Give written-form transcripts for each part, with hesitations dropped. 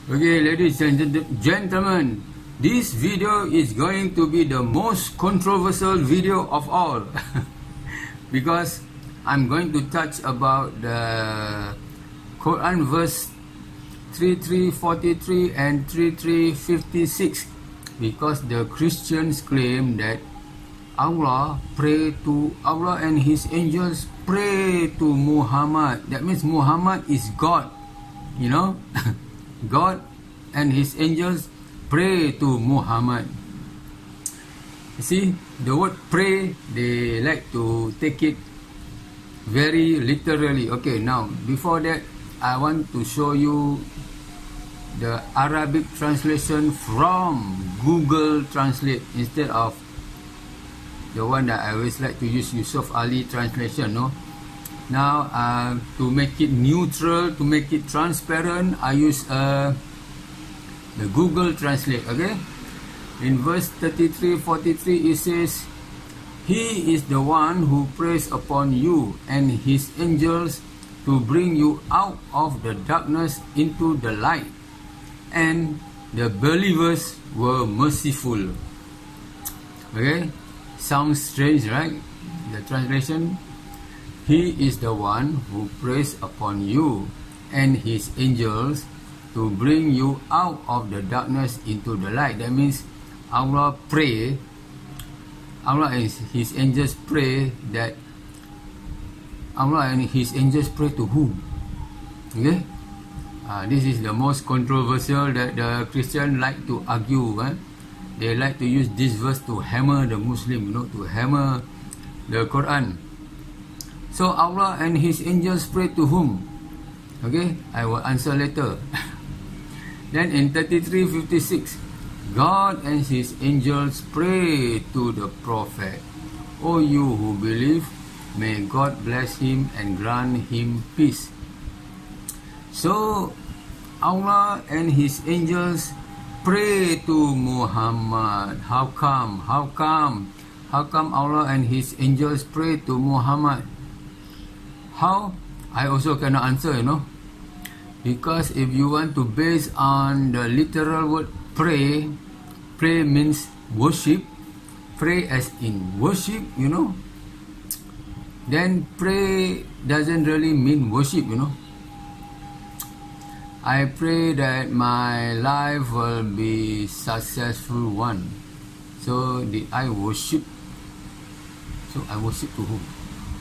Okay, ladies and gentlemen, this video is going to be the most controversial video of all because I'm going to touch about the Quran verse 3343 and 3356 because the Christians claim that Allah and his angels pray to Muhammad. That means Muhammad is God, you know. God and his angels pray to Muhammad. You see, the word pray, they like to take it very literally. Okay, now before that, I want to show you the Arabic translation from Google Translate instead of the one that I always like to use, Yusuf Ali translation, no? Now, to make it neutral, to make it transparent, I use the Google Translate, okay? In verse 33:43, it says, He is the one who prays upon you and his angels to bring you out of the darkness into the light. And the believers were merciful. Okay? Sounds strange, right? The translation. He is the one who prays upon you and his angels to bring you out of the darkness into the light. That means Allah and his angels pray that Allah and his angels pray to whom? Okay? This is the most controversial that the Christians like to argue. They like to use this verse to hammer the Muslim, to hammer the Quran. So Allah and his angels pray to whom? Okay, I will answer later. Then in 33:56, God and his angels pray to the prophet. O you who believe, may God bless him and grant him peace. So Allah and his angels pray to Muhammad. How come? How come Allah and his angels pray to Muhammad? How? I also cannot answer, because if you want to base on the literal word pray means worship, pray as in worship, then pray doesn't really mean worship, I pray that my life will be successful one. So did I worship? So I worship to whom?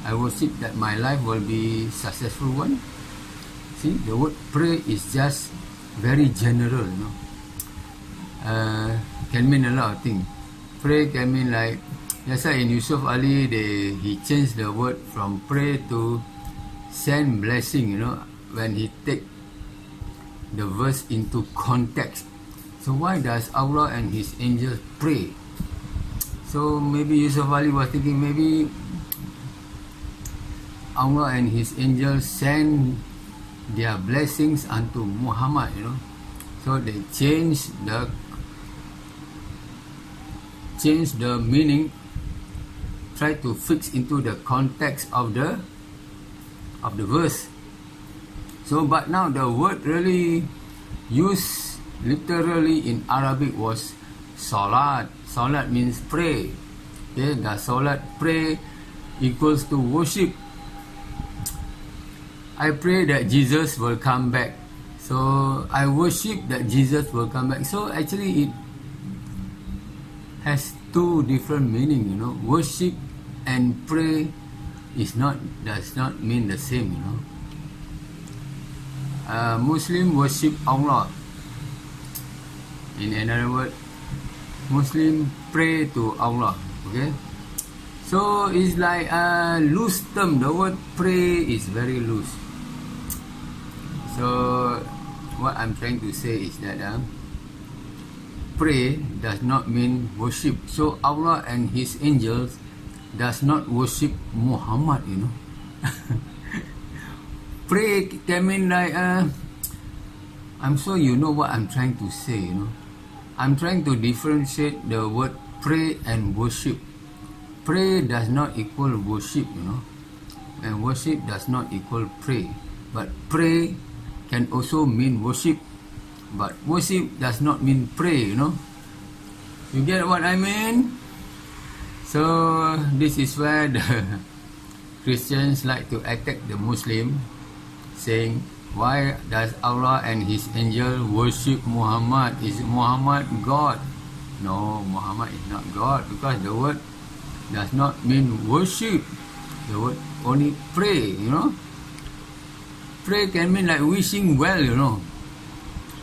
I worship that my life will be successful one. See, the word pray is just very general, can mean a lot of things. Pray can mean like, that's why in Yusuf Ali, he changed the word from pray to send blessing, when he take the verse into context. So why does Allah and his angels pray? So maybe Yusuf Ali was thinking, maybe Allah and his angels send their blessings unto Muhammad, So they change the meaning, try to fix into the context of the verse. So but now the word really used literally in Arabic was salat. Salat means pray. Okay, the salat, pray, equals to worship. I pray that Jesus will come back. So I worship that Jesus will come back. So actually it has two different meaning, Worship and pray does not mean the same, Muslim worship Allah. In another word, Muslim pray to Allah. Okay? So it's like a loose term. The word pray is very loose. So what I'm trying to say is that pray does not mean worship. So Allah and his angels does not worship Muhammad, Pray can mean like I'm sure you know what I'm trying to say, I'm trying to differentiate the word pray and worship. Pray does not equal worship, and worship does not equal pray. But pray can also mean worship. But worship does not mean pray, you know. You get what I mean? So this is where the Christians like to attack the Muslim, saying, why does Allah and His angel worship Muhammad? Is Muhammad God? No, Muhammad is not God, because the word does not mean worship. The word only pray, you know. Pray can mean like wishing well, you know.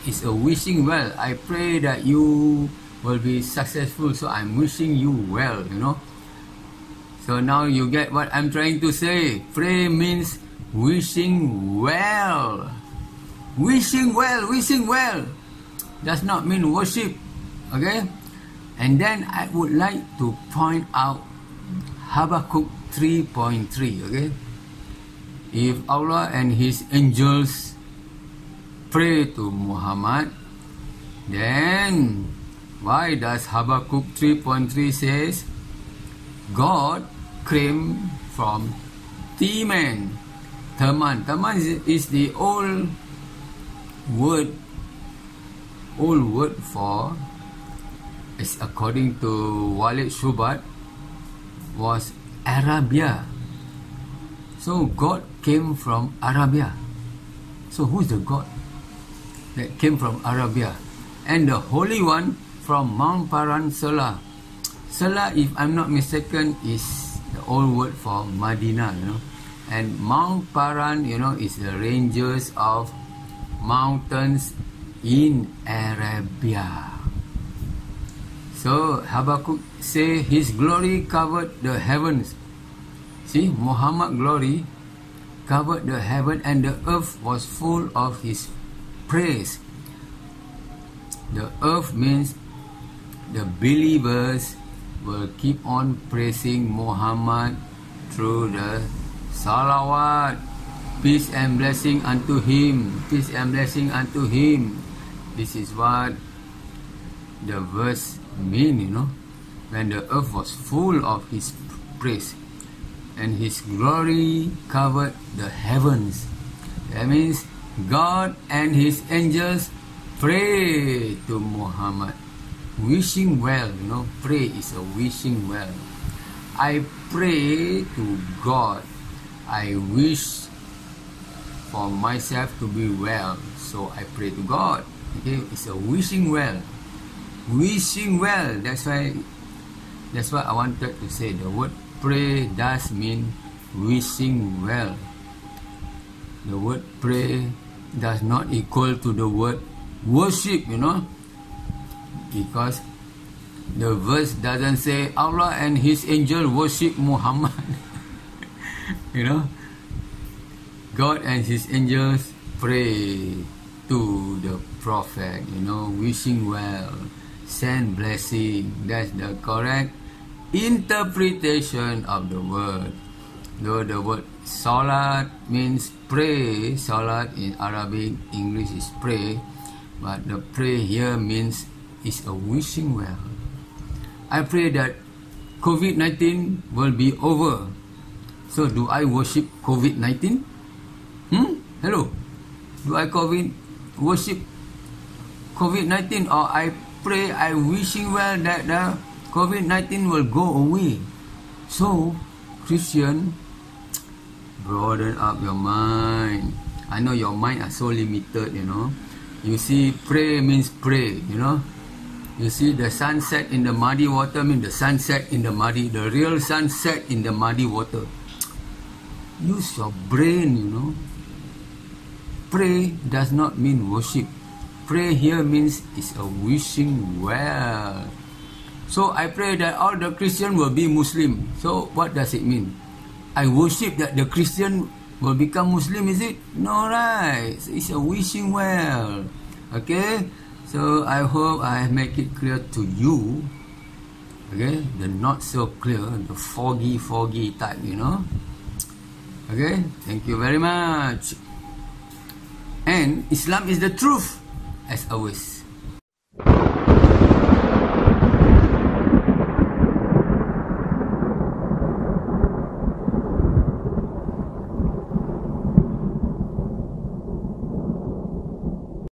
It's a wishing well. I pray that you will be successful, so I'm wishing you well, you know. So now you get what I'm trying to say. Pray means wishing well. Wishing well, wishing well. Does not mean worship. Okay? And then I would like to point out Habakkuk 3.3. Okay? If Allah and His angels pray to Muhammad, then why does Habakkuk 3.3 says God came from Teman? Teman is the old word for, is according to Walid Shubat, was Arabia. So God came from Arabia. So who's the God that came from Arabia? And the Holy One from Mount Paran Salah. Salah, if I'm not mistaken, is the old word for Medina, you know. And Mount Paran, you know, is the ranges of mountains in Arabia. So Habakkuk say His glory covered the heavens. See, Muhammad glory covered the heaven, and the earth was full of His praise. The earth means the believers will keep on praising Muhammad through the salawat. Peace and blessing unto him. Peace and blessing unto him. This is what the verse mean, you know. When the earth was full of His praise, and His glory covered the heavens. That means God and His angels pray to Muhammad, wishing well, you know. Pray is a wishing well. I pray to God. I wish for myself to be well, so I pray to God. Okay, it's a wishing well. Wishing well. That's why I wanted to say the word pray does mean wishing well. The word pray does not equal to the word worship, you know, because the verse doesn't say Allah and His angel worship Muhammad. You know, God and His angels pray to the prophet, you know, wishing well, send blessing. That's the correct interpretation of the word. Though the word salat means pray, salat in Arabic, English is pray, but the pray here means is a wishing well. I pray that COVID-19 will be over. So do I worship COVID-19? Hello? Do I worship COVID-19, or I pray, I wishing well that the COVID-19 will go away? So, Christian, broaden up your mind. I know your mind are so limited, you know. You see, pray means pray, you know. You see, the sunset in the muddy water means the sunset in the real sunset in the muddy water. Use your brain, you know. Pray does not mean worship. Pray here means it's a wishing well. So I pray that all the Christian will be Muslim. So what does it mean? I worship that the Christian will become Muslim, is it? No, right? It's a wishing well. Okay? So I hope I make it clear to you. Okay? The not so clear, the foggy type, you know. Okay? Thank you very much. And Islam is the truth, as always.